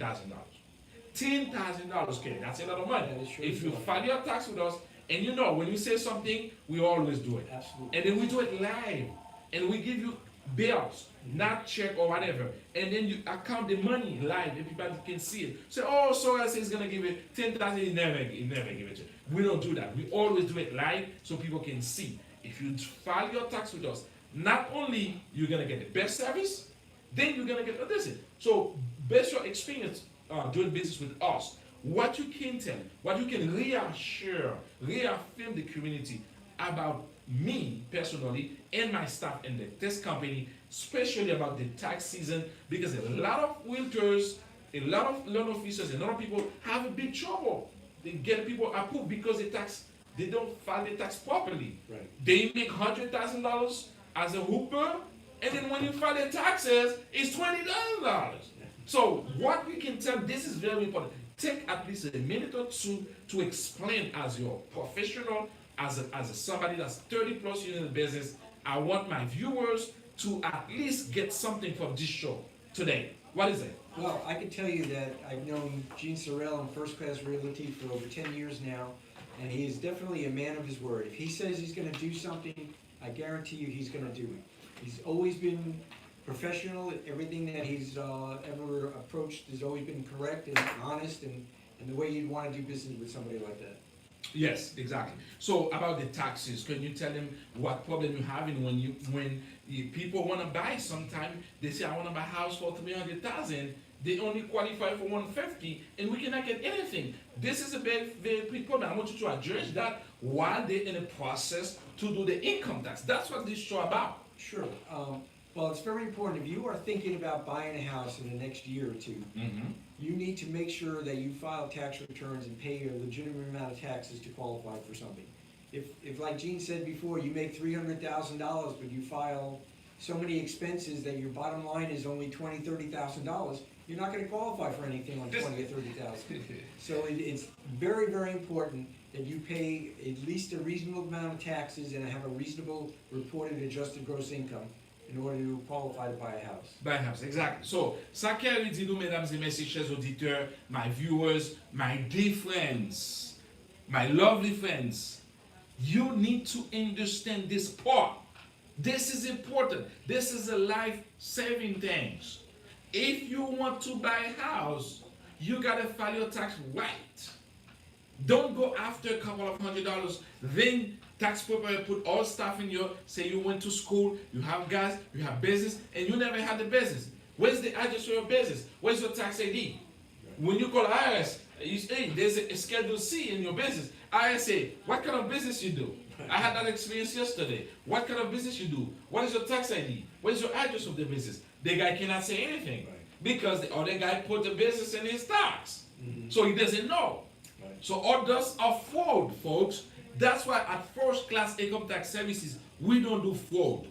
$10,000, okay, that's a lot of money. If you file your tax with us, and you know, when you say something, we always do it. Absolutely. And then we do it live. And we give you bills, not check or whatever. And then you account the money live, everybody can see it. Say, oh, so I say he's gonna give it 10,000, he never give it to you. We don't do that. We always do it live so people can see. If you file your tax with us, not only you're gonna get the best service, then you're gonna get a visit. So based your experience doing business with us, what you can tell, what you can reaffirm the community about me personally and my staff in the test company, especially about the tax season, because a lot of realtors, a lot of loan officers, a lot of people have a big trouble. They get people approved because they don't file the tax properly. Right. They make $100,000 as a hooper, and then when you file the taxes, it's $20,000. So what we can tell, this is very important. Take at least a minute or two to explain as your professional, as somebody that's 30 plus years in the business. I want my viewers to at least get something from this show today. What is it? Well, I can tell you that I've known Gene Sorel in First Class Realty for over 10 years now, and he is definitely a man of his word. If he says he's going to do something, I guarantee you he's going to do it. He's always been professional. Everything that he's ever approached has always been correct and honest, and the way you'd want to do business with somebody like that. Yes, exactly. So about the taxes, can you tell them what problem you're having when people want to buy? Sometimes they say, I want to buy a house for $300,000. They only qualify for $150,000, and we cannot get anything. This is a very, very big problem. I want you to address that while they're in the process to do the income tax. That's what this show about. Sure. Well, it's very important. If you are thinking about buying a house in the next year or two, you need to make sure that you file tax returns and pay a legitimate amount of taxes to qualify for something. If like Gene said before, you make $300,000, but you file so many expenses that your bottom line is only $20,000, $30,000, you're not going to qualify for anything on $20,000 or $30,000. So it's very, very important that you pay at least a reasonable amount of taxes and have a reasonable reported adjusted gross income in order to qualify to buy a house. Buy a house, exactly. So, ça qu'elle dit nous, mesdames et messieurs, chers auditeurs, my viewers, my dear friends, my lovely friends, you need to understand this part. This is important. This is a life-saving thing. If you want to buy a house, you gotta file your tax right. Don't go after a couple of $100, then tax preparer put all stuff in your, say you went to school, you have gas, you have business, and you never had the business. Where's the address for your business? Where's your tax ID? When you call IRS, you say, hey, there's a Schedule C in your business. IRS say, what kind of business you do? I had that experience yesterday. What kind of business you do? What is your tax ID? What is your address of the business? The guy cannot say anything because the other guy put the business in his tax. So he doesn't know. So others are fraud, folks. That's why at First Class Income Tax Services, we don't do fraud.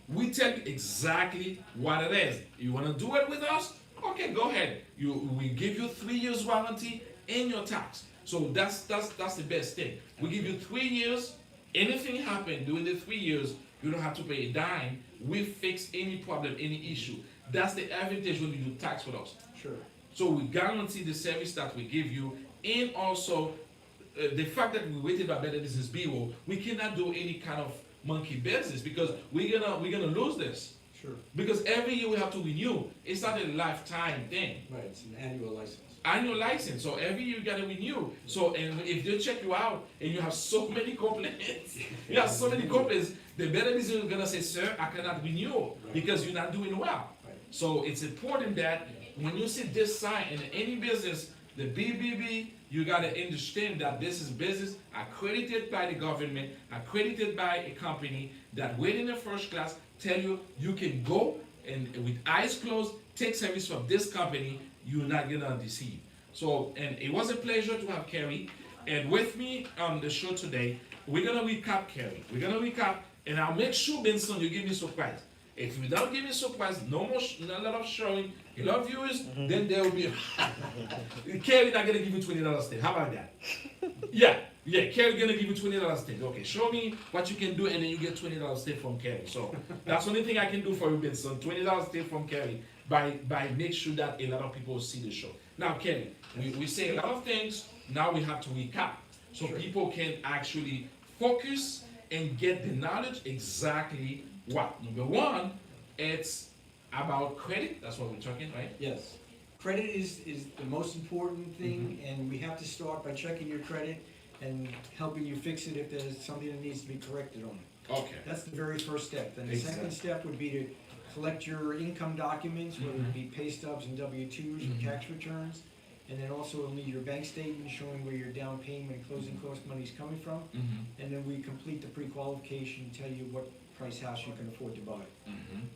We tell you exactly what it is. You want to do it with us? Okay, go ahead. We give you 3 years warranty in your tax. So that's the best thing. We give you 3 years. Anything happen during the 3 years, you don't have to pay a dime. We fix any problem, any issue. That's the advantage when you do tax with us. Sure. So we guarantee the service that we give you, and also the fact that we waited by Better Business Bureau, we cannot do any kind of monkey business because we're gonna lose this. Sure. Because every year we have to renew. It's not a lifetime thing. Right, it's an annual license. Annual license. So every year you gotta renew. So and if they check you out and you have so many complaints, you have so many complaints, the Better Business is gonna say, sir, I cannot renew because you're not doing well. Right. So it's important that when you see this sign in any business, the BBB, you gotta understand that this is business accredited by the government, accredited by a company that waiting in the first class, tell you you can go and with eyes closed take service from this company. You're not gonna deceive. So, and it was a pleasure to have Kerry, and with me on the show today. We're gonna recap, Kerry. We're gonna recap, and I'll make sure, Benson, you give me surprise. If you don't give me surprise, no more, a lot of showing, a lot of viewers, then there will be. Kerry not gonna give you $20 thing. How about that? Yeah, Kerry gonna give you $20 thing. Okay, show me what you can do, and then you get $20 thing from Kerry. So that's the only thing I can do for you, Benson. $20 thing from Kerry by make sure that a lot of people see the show. Now, Kerry, we say a lot of things. Now we have to recap so Sure. people can actually focus and get the knowledge exactly what. Number one, it's about credit. That's what we're talking, right? Yes. Credit is the most important thing, and we have to start by checking your credit and helping you fix it if there's something that needs to be corrected on it. Okay. That's the very first step. Then the second Exactly. step would be to collect your income documents, whether it be pay stubs and W-2s or tax returns. And then also we'll need your bank statement showing where your down payment and closing cost money is coming from. Mm-hmm. And then we complete the pre-qualification, tell you what price house you can afford to buy. Mm-hmm.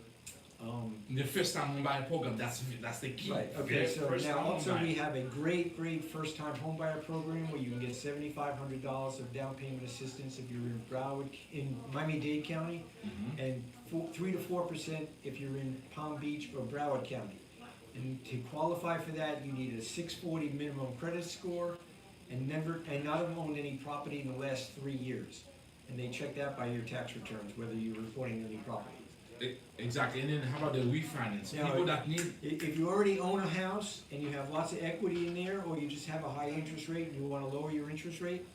Um, The first time home buyer program, that's the key. Right, okay, Very so first now time home also buyer. we have a great first-time homebuyer program where you can get $7,500 of down payment assistance if you're in Broward, in Miami-Dade County, Mhm. and 3 to 4% if you're in Palm Beach or Broward County. And to qualify for that, you need a 640 minimum credit score and not have owned any property in the last 3 years. And they check that by your tax returns, whether you're reporting any property. Exactly, and then how about the refinance? Now, People that need. If you already own a house and you have lots of equity in there, or you just have a high interest rate and you wanna lower your interest rate,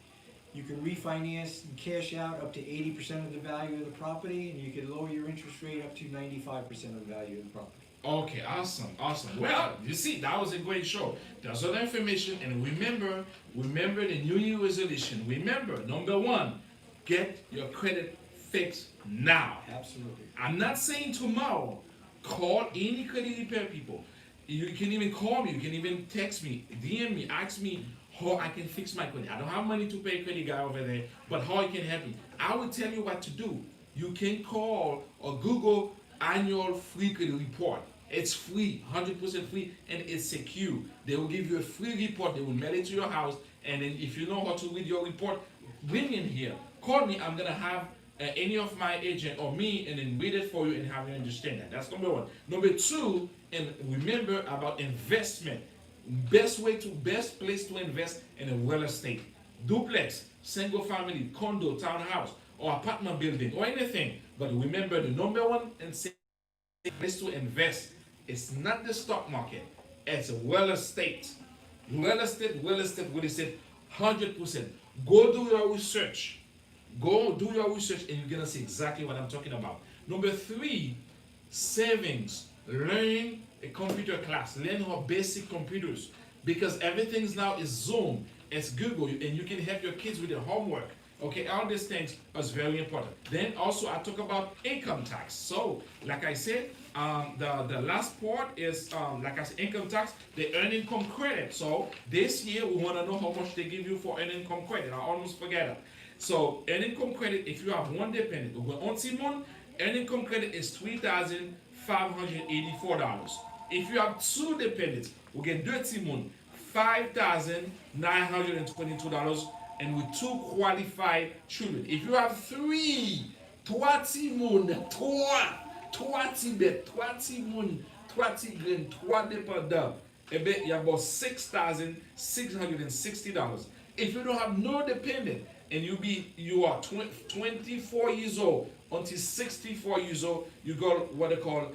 you can refinance and cash out up to 80% of the value of the property, and you can lower your interest rate up to 95% of the value of the property. Okay, awesome. Well, you see, that was a great show. There's other information, and remember the New Year resolution. Remember, number one, get your credit fixed now. Absolutely. I'm not saying tomorrow. Call any credit repair people. You can even call me. You can even text me, DM me, ask me how I can fix my credit. I don't have money to pay a credit guy over there, but how I can help you. I will tell you what to do. You can call or Google annual free credit report. It's free, 100% free, and it's secure. They will give you a free report. They will mail it to your house, and then if you know how to read your report, bring in here. Call me. I'm gonna have any of my agent or me, and then read it for you and have you understand that. That's number one. Number two, and remember about investment. Best place to invest in a real estate. Duplex, single family, condo, townhouse, or apartment building, or anything. But remember, the number one and safe place to invest is not the stock market. It's real estate. Real estate, 100%. Go do your research. Go do your research and you're gonna see exactly what I'm talking about. Number three, savings. Learn a computer class. Learn how basic computers, because everything's now is Zoom, it's Google, and you can help your kids with their homework. Okay, all these things is very important. Then also I talk about income tax. So, like I said, the last part is like I said, income tax, the earned income credit. So this year we want to know how much they give you for earned income credit. I almost forget it. So earned income credit, if you have one dependent, on Simon, earned income credit is $3,584. If you have two dependents, we get Simon, $5,922, and with two qualified children. If you have three Trois petits moun, trois petits bêtes, trois petits moun, trois petits grains, trois dépendants. Eh bien, you have about $6,660. If you don't have no dependent and you are 24 years old until 64 years old, you got what they call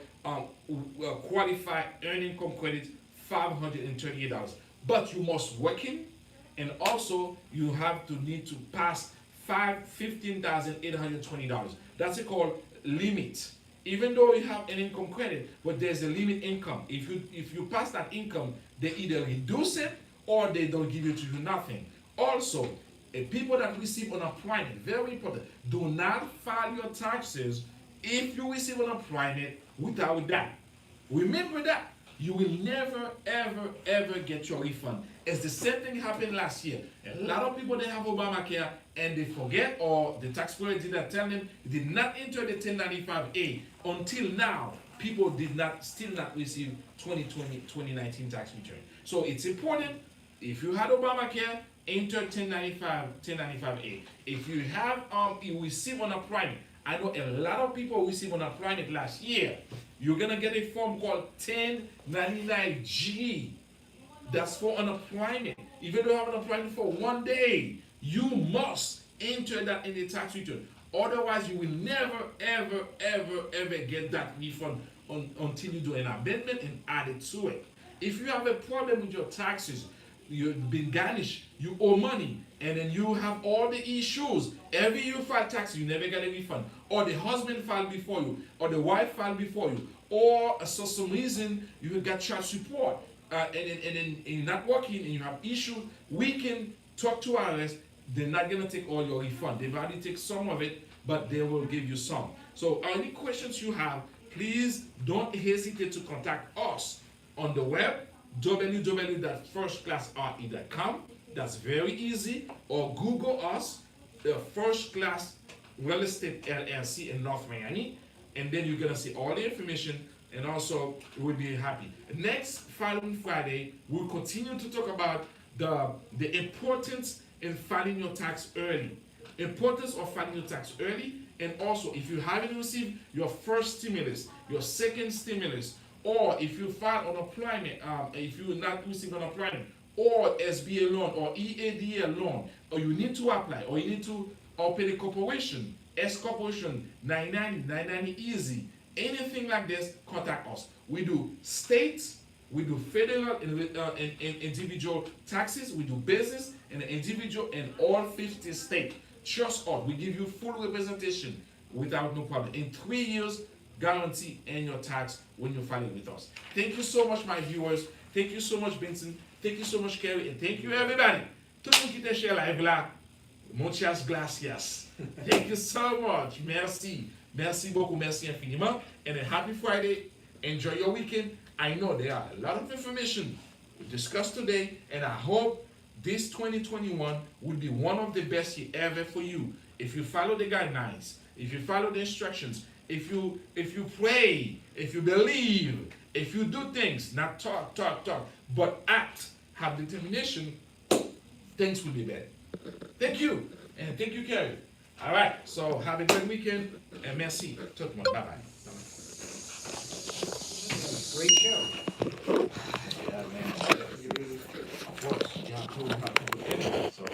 qualified earned income credit, $538. But you must working, and also you have to need to pass $15,820. That's it called limit. Even though you have an income credit, but there's a limit income. If you pass that income, they either reduce it or they don't give it to you nothing. Also, people that receive unemployment, very important, do not file your taxes if you receive unemployment without that. Remember that. You will never, ever, ever get your refund. It's the same thing happened last year. A lot of people, they have Obamacare and they forget, or the taxpayer did not tell them, did not enter the 1095A. Until now, people still not receive 2019 tax return. So it's important, if you had Obamacare, enter 1095A. If you have you receive unemployment, I know a lot of people receive unemployment last year. You're gonna get a form called 1099G. That's for unemployment. If you don't have unemployment for 1 day, you must enter that in the tax return. Otherwise, you will never, ever, ever, ever get that refund until you do an amendment and add it to it. If you have a problem with your taxes, you've been garnished, you owe money, and then you have all the issues. Every year you file taxes, you never get a refund. Or the husband filed before you, or the wife filed before you, or for some reason you got child support, and then you're not working and you have issues, we can talk to IRS. They're not gonna take all your refund. They've already take some of it, but they will give you some. So any questions you have, please don't hesitate to contact us on the web, www.firstclassre.com. That's very easy. Or Google us, the First Class Real Estate LLC in North Miami, and then you're gonna see all the information, and also we'll be happy. Next following Friday, we'll continue to talk about the importance in filing your tax early. Importance of filing your tax early, and also if you haven't received your first stimulus, your second stimulus, or if you file unemployment, if you not receive unemployment, or SBA loan, or EADL loan, or you need to apply, or you need to pay the corporation, S corporation, 990 easy, anything like this, contact us. We do states, we do federal and individual taxes, we do business and individual in all 50 states. Trust us, we give you full representation without no problem. In 3 years, guarantee in your tax when you file it with us. Thank you so much, my viewers. Thank you so much, Vincent. Thank you so much, Kerry. And thank you, everybody. Tout le monde qui était chez live là, muchas gracias. Thank you so much. Merci. Merci beaucoup. Merci infiniment. And a happy Friday. Enjoy your weekend. I know there are a lot of information we discussed today, and I hope this 2021 will be one of the best year ever for you. If you follow the guidelines, if you follow the instructions, if you pray, if you believe, if you do things, not talk, but act, have determination, things will be better. Thank you, and thank you, Kerry. All right, so have a good weekend, and merci. Tout le monde, bye-bye. Great show.